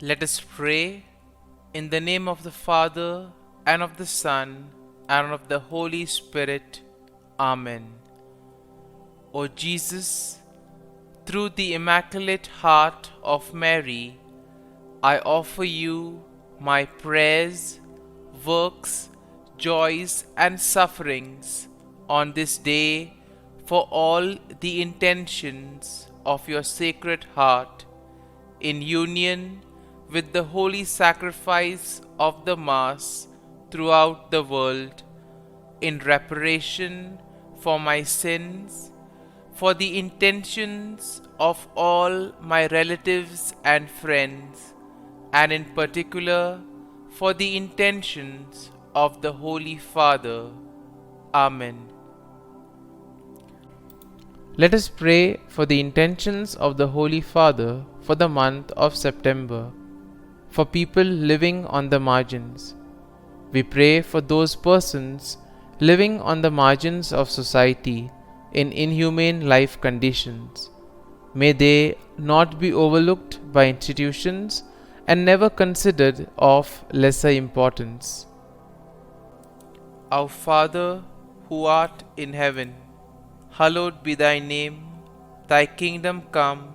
Let us pray in the name of the Father, and of the Son, and of the Holy Spirit. Amen. O Jesus, through the Immaculate Heart of Mary, I offer you my prayers, works, joys, and sufferings on this day for all the intentions of your Sacred Heart, in union with the holy sacrifice of the Mass throughout the world, in reparation for my sins, for the intentions of all my relatives and friends, and in particular for the intentions of the Holy Father. Amen. Let us pray for the intentions of the Holy Father for the month of September, for people living on the margins. We pray for those persons living on the margins of society in inhumane life conditions. May they not be overlooked by institutions and never considered of lesser importance. Our Father, who art in heaven, hallowed be thy name. Thy kingdom come,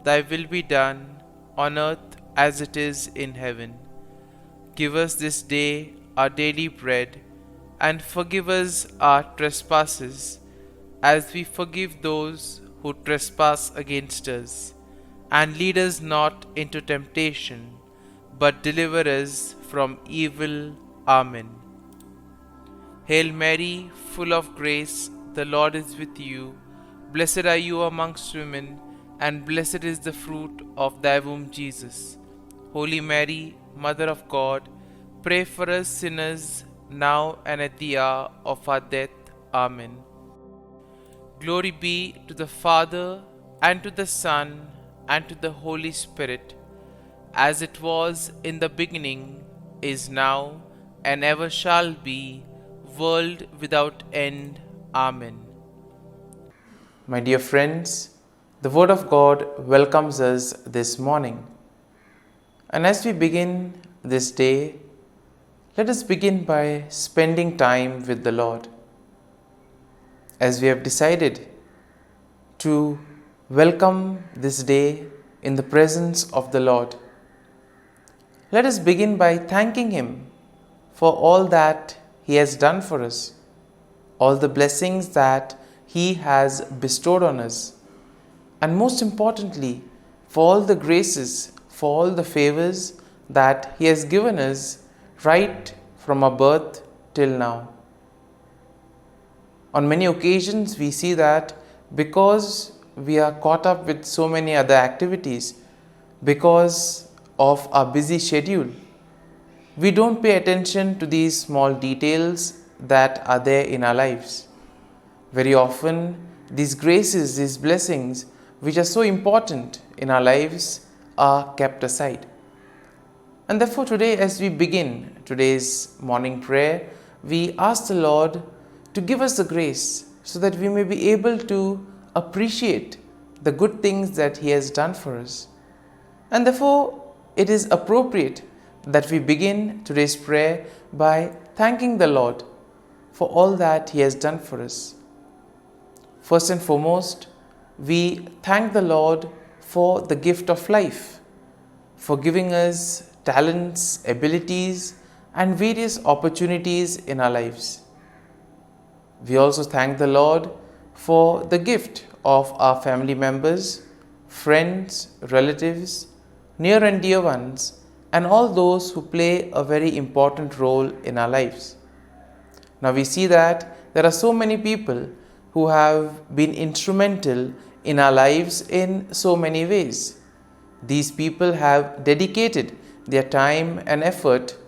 thy will be done, on earth as it is in heaven. Give us this day our daily bread, and forgive us our trespasses, as we forgive those who trespass against us. And lead us not into temptation, but deliver us from evil. Amen. Hail Mary, full of grace, the Lord is with you. Blessed are you amongst women, and blessed is the fruit of thy womb, Jesus. Holy Mary, Mother of God, pray for us sinners, now and at the hour of our death. Amen. Glory be to the Father, and to the Son, and to the Holy Spirit, as it was in the beginning, is now, and ever shall be, world without end. Amen. My dear friends, the Word of God welcomes us this morning. And as we begin this day, let us begin by spending time with the Lord. As we have decided to welcome this day in the presence of the Lord, let us begin by thanking Him for all that He has done for us, all the blessings that He has bestowed on us, and most importantly, for all the graces, for all the favors that He has given us right from our birth till now. On many occasions, we see that because we are caught up with so many other activities, because of our busy schedule, we don't pay attention to these small details that are there in our lives. Very often, these graces, these blessings, which are so important in our lives, are kept aside. And therefore today, as we begin today's morning prayer, we ask the Lord to give us the grace so that we may be able to appreciate the good things that He has done for us. And therefore, it is appropriate that we begin today's prayer by thanking the Lord for all that He has done for us. First and foremost, we thank the Lord for the gift of life, for giving us talents, abilities, and various opportunities in our lives. We also thank the Lord for the gift of our family members, friends, relatives, near and dear ones, and all those who play a very important role in our lives. Now we see that there are so many people who have been instrumental in our lives in so many ways. These people have dedicated their time and effort,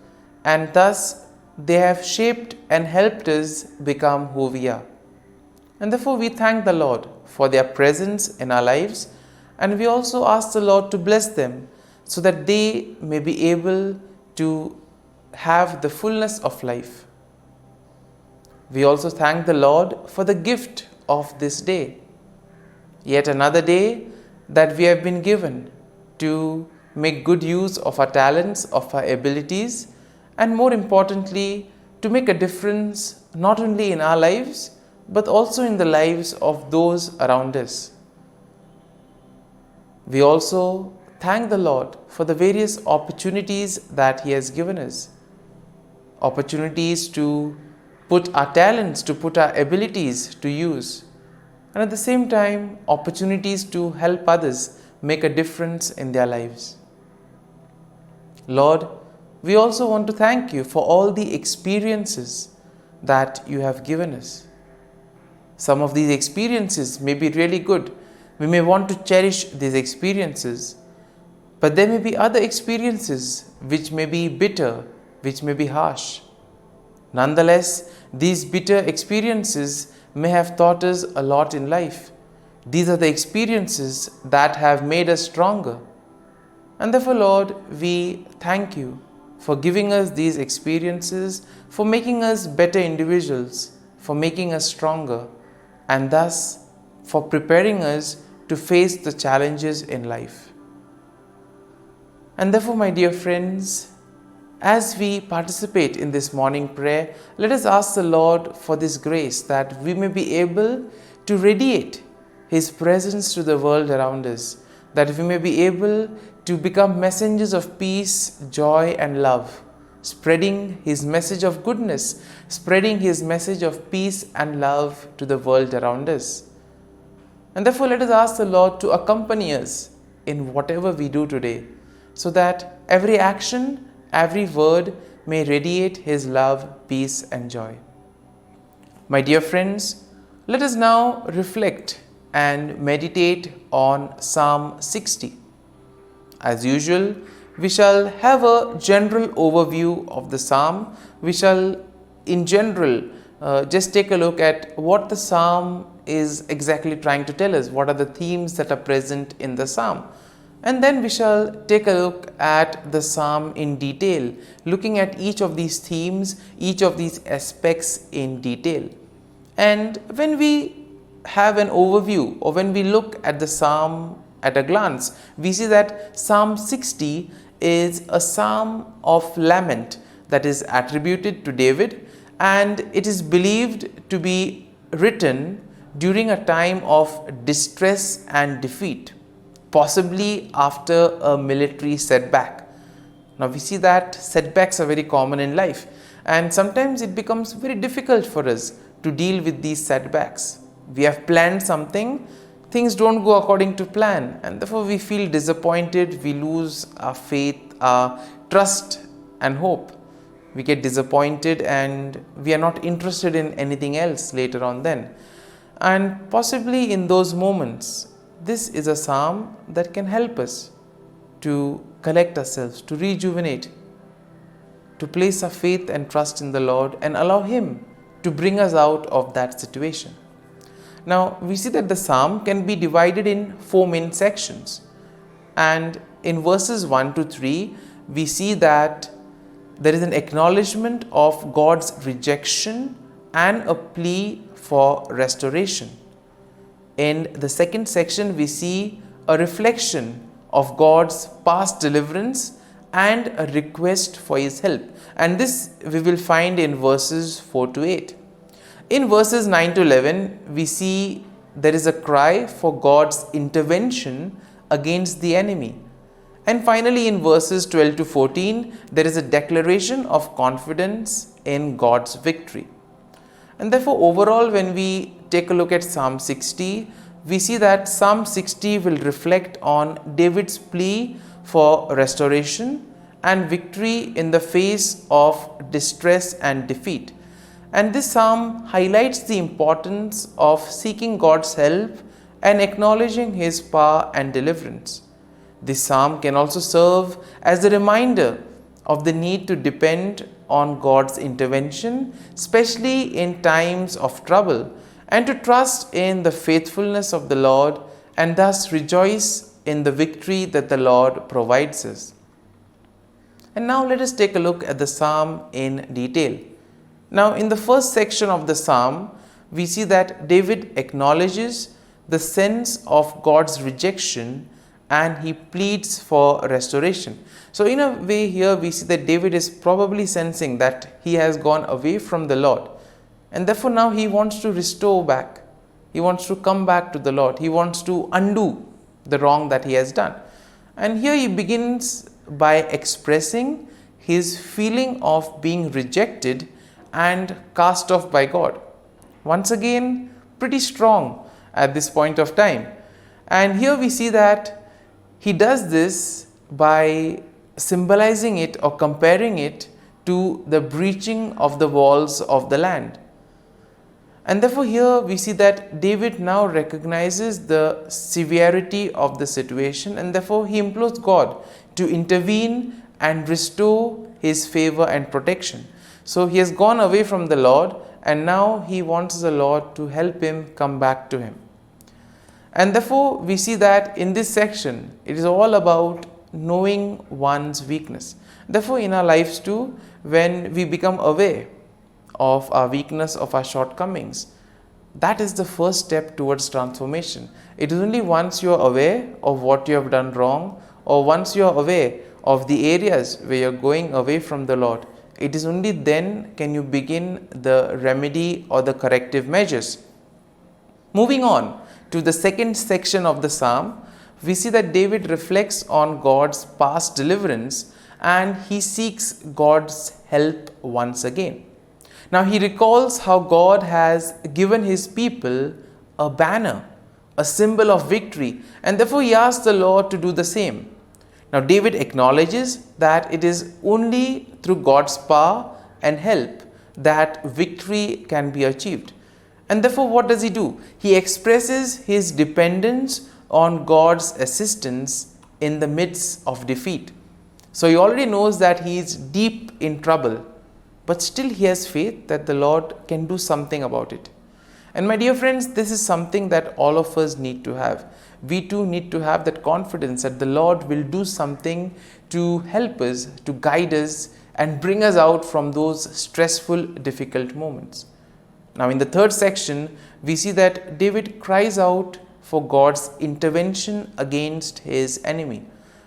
and thus they have shaped and helped us become who we are. And therefore we thank the Lord for their presence in our lives, and we also ask the Lord to bless them so that they may be able to have the fullness of life. We also thank the Lord for the gift of this day, yet another day that we have been given to make good use of our talents, of our abilities, and more importantly, to make a difference not only in our lives, but also in the lives of those around us. We also thank the Lord for the various opportunities that He has given us. Opportunities to put our talents, to put our abilities to use. And at the same time, opportunities to help others make a difference in their lives. Lord, we also want to thank You for all the experiences that You have given us. Some of these experiences may be really good. We may want to cherish these experiences, but there may be other experiences which may be bitter, which may be harsh. Nonetheless, these bitter experiences may have taught us a lot in life. These are the experiences that have made us stronger. And therefore, Lord, we thank You for giving us these experiences, for making us better individuals, for making us stronger, and thus for preparing us to face the challenges in life. And therefore, my dear friends, as we participate in this morning prayer, let us ask the Lord for this grace that we may be able to radiate His presence to the world around us, that we may be able to become messengers of peace, joy, and love, spreading His message of goodness, spreading His message of peace and love to the world around us. And therefore, let us ask the Lord to accompany us in whatever we do today, so that every action, every word may radiate His love, peace, and joy. My dear friends, let us now reflect and meditate on Psalm 60. As usual, we shall have a general overview of the psalm. We shall, in general, just take a look at what the psalm is exactly trying to tell us. What are the themes that are present in the psalm? And then we shall take a look at the psalm in detail, looking at each of these themes, each of these aspects in detail. And when we have an overview, or when we look at the psalm at a glance, we see that Psalm 60 is a psalm of lament that is attributed to David, and it is believed to be written during a time of distress and defeat, possibly after a military setback. Now we see that setbacks are very common in life, and sometimes it becomes very difficult for us to deal with these setbacks. We have planned something, things don't go according to plan, and therefore we feel disappointed, we lose our faith, our trust and hope. We get disappointed and we are not interested in anything else later on then. And possibly in those moments, this is a psalm that can help us to collect ourselves, to rejuvenate, to place our faith and trust in the Lord and allow Him to bring us out of that situation. Now, we see that the psalm can be divided in 4 main sections. And in verses 1 to 3, we see that there is an acknowledgement of God's rejection and a plea for restoration. In the second section, we see a reflection of God's past deliverance and a request for His help. And this we will find in verses 4 to 8. In verses 9 to 11, we see there is a cry for God's intervention against the enemy. And finally, in verses 12 to 14, there is a declaration of confidence in God's victory. And therefore, overall, when we take a look at Psalm 60, we see that Psalm 60 will reflect on David's plea for restoration and victory in the face of distress and defeat. And this psalm highlights the importance of seeking God's help and acknowledging His power and deliverance. This psalm can also serve as a reminder of the need to depend on God's intervention, especially in times of trouble, and to trust in the faithfulness of the Lord and thus rejoice in the victory that the Lord provides us. And now let us take a look at the psalm in detail. Now, in the first section of the psalm, we see that David acknowledges the sense of God's rejection and he pleads for restoration. So in a way here we see that David is probably sensing that he has gone away from the Lord, and therefore now he wants to restore back. He wants to come back to the Lord. He wants to undo the wrong that he has done. And here he begins by expressing his feeling of being rejected and cast off by God. Once again, pretty strong at this point of time. And here we see that he does this by symbolizing it or comparing it to the breaching of the walls of the land. And therefore here we see that David now recognizes the severity of the situation, and therefore he implores God to intervene and restore his favor and protection. So he has gone away from the Lord, and now he wants the Lord to help him come back to him. And therefore we see that in this section it is all about knowing one's weakness. Therefore in our lives too, when we become aware of our weakness, of our shortcomings, that is the first step towards transformation. It is only once you are aware of what you have done wrong, or once you are aware of the areas where you are going away from the Lord, it is only then can you begin the remedy or the corrective measures. Moving on to the second section of the psalm, we see that David reflects on God's past deliverance and he seeks God's help once again. Now he recalls how God has given his people a banner, a symbol of victory, and therefore he asks the Lord to do the same. Now David acknowledges that it is only through God's power and help that victory can be achieved. And therefore what does he do? He expresses his dependence on God's assistance in the midst of defeat. So he already knows that he is deep in trouble, but still he has faith that the Lord can do something about it. And my dear friends, this is something that all of us need to have. We too need to have that confidence that the Lord will do something to help us, to guide us and bring us out from those stressful, difficult moments. Now in the third section, we see that David cries out for God's intervention against his enemy.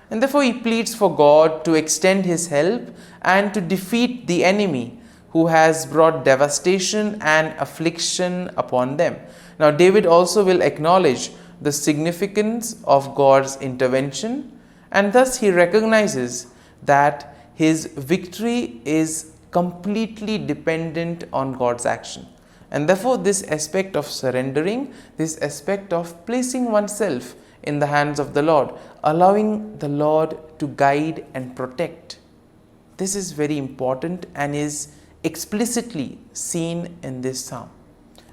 And therefore he pleads for God to extend his help and to defeat the enemy who has brought devastation and affliction upon them. Now David also will acknowledge the significance of God's intervention, and thus he recognizes that his victory is completely dependent on God's action. And therefore this aspect of surrendering, this aspect of placing oneself in the hands of the Lord, allowing the Lord to guide and protect, this is very important and is explicitly seen in this psalm.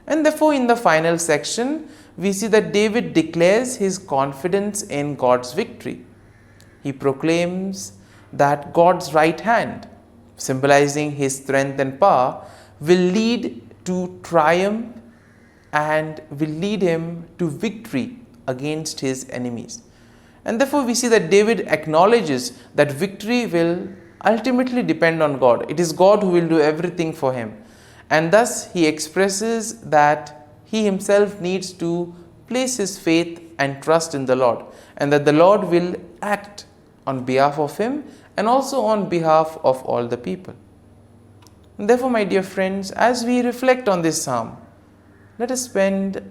And therefore in the final section, we see that David declares his confidence in God's victory. He proclaims that God's right hand, symbolizing his strength and power, will lead to triumph and will lead him to victory against his enemies. And therefore we see that David acknowledges that victory will ultimately depend on God. It is God who will do everything for him. And thus he expresses that he himself needs to place his faith and trust in the Lord, and that the Lord will act on behalf of him and also on behalf of all the people. And therefore, my dear friends, as we reflect on this psalm, let us spend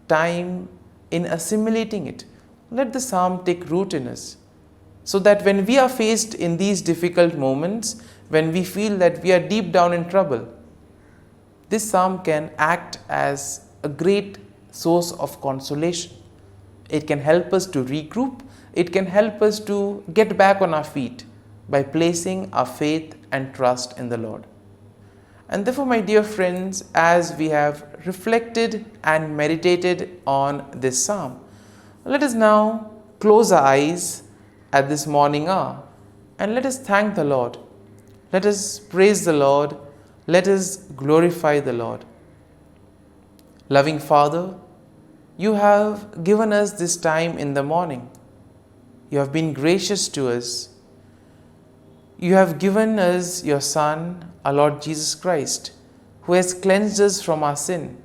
time in assimilating it. Let the psalm take root in us, so that when we are faced in these difficult moments, when we feel that we are deep down in trouble, this psalm can act as a great source of consolation. It can help us to regroup. It can help us to get back on our feet by placing our faith and trust in the Lord. And therefore, my dear friends, as we have reflected and meditated on this psalm, let us now close our eyes at this morning hour and let us thank the Lord. Let us praise the Lord. Let us glorify the Lord. Loving Father, you have given us this time in the morning. You have been gracious to us. You have given us your Son, our Lord Jesus Christ, who has cleansed us from our sin.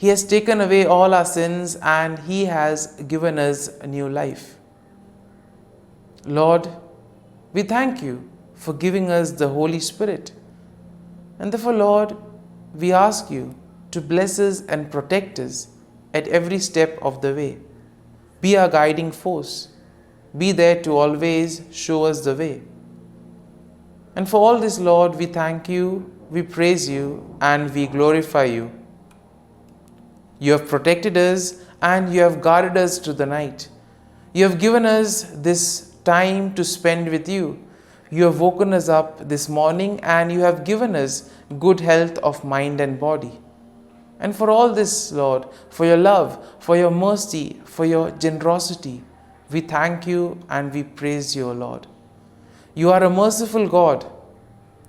He has taken away all our sins and He has given us a new life. Lord, we thank You for giving us the Holy Spirit. And therefore, Lord, we ask You to bless us and protect us at every step of the way. Be our guiding force. Be there to always show us the way. And for all this, Lord, we thank You, we praise You, and we glorify You. You have protected us and You have guarded us through the night. You have given us this time to spend with You. You have woken us up this morning and You have given us good health of mind and body. And for all this, Lord, for Your love, for Your mercy, for Your generosity, we thank You and we praise You, O Lord. You are a merciful God.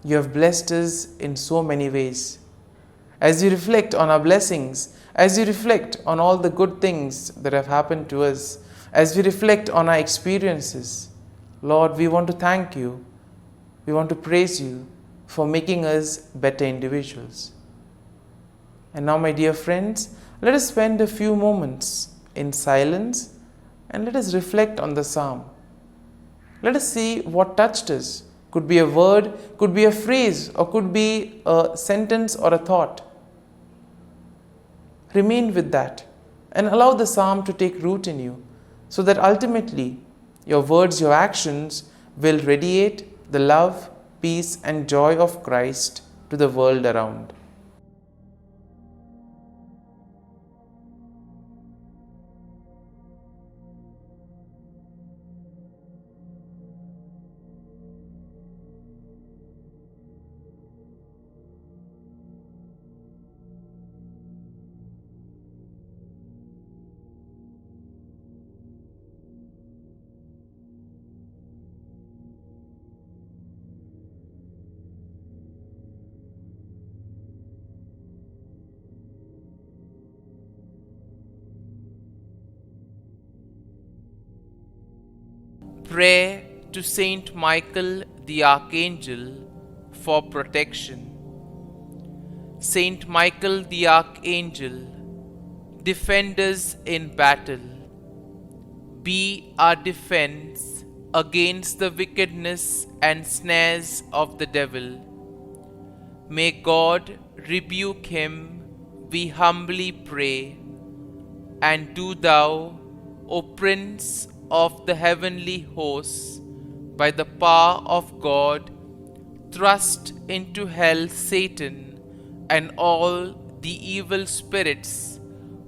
You have blessed us in so many ways. As we reflect on our blessings, as we reflect on all the good things that have happened to us, as we reflect on our experiences, Lord, we want to thank You. We want to praise You for making us better individuals. And now, my dear friends, let us spend a few moments in silence and let us reflect on the psalm. Let us see what touched us. Could be a word, could be a phrase, or could be a sentence or a thought. Remain with that and allow the psalm to take root in you, so that ultimately your words, your actions will radiate the love, peace, and joy of Christ to the world around. Prayer to Saint Michael the Archangel for protection. Saint Michael the Archangel, defend us in battle. Be our defense against the wickedness and snares of the devil. May God rebuke him, we humbly pray. And do Thou, O Prince of the heavenly hosts, by the power of God, thrust into hell Satan and all the evil spirits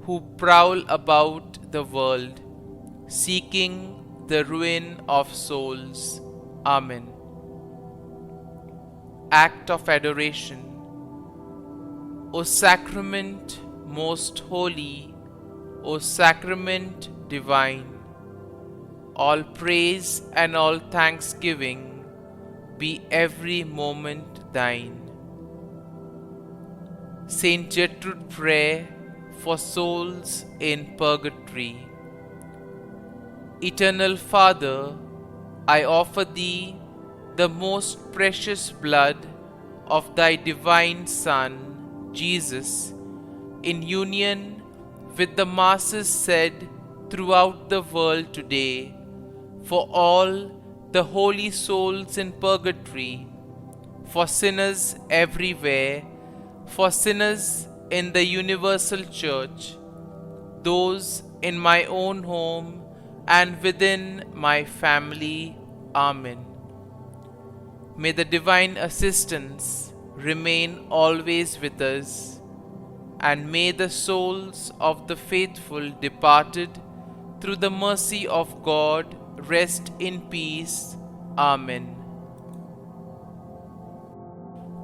who prowl about the world, seeking the ruin of souls. Amen. Act of Adoration. O Sacrament most holy, O Sacrament divine, all praise and all thanksgiving be every moment Thine. Saint Gertrude Prayer for souls in purgatory. Eternal Father, I offer Thee the most precious blood of Thy divine Son, Jesus, in union with the masses said throughout the world today, for all the holy souls in purgatory, for sinners everywhere, for sinners in the universal church, those in my own home and within my family. Amen. May the divine assistance remain always with us, and may the souls of the faithful departed through the mercy of God rest in peace. Amen.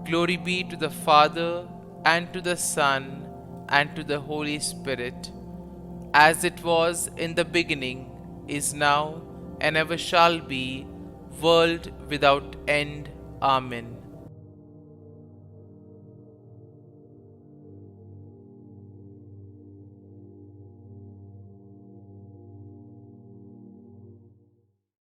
Glory be to the Father, and to the Son, and to the Holy Spirit, as it was in the beginning, is now, and ever shall be, world without end. Amen.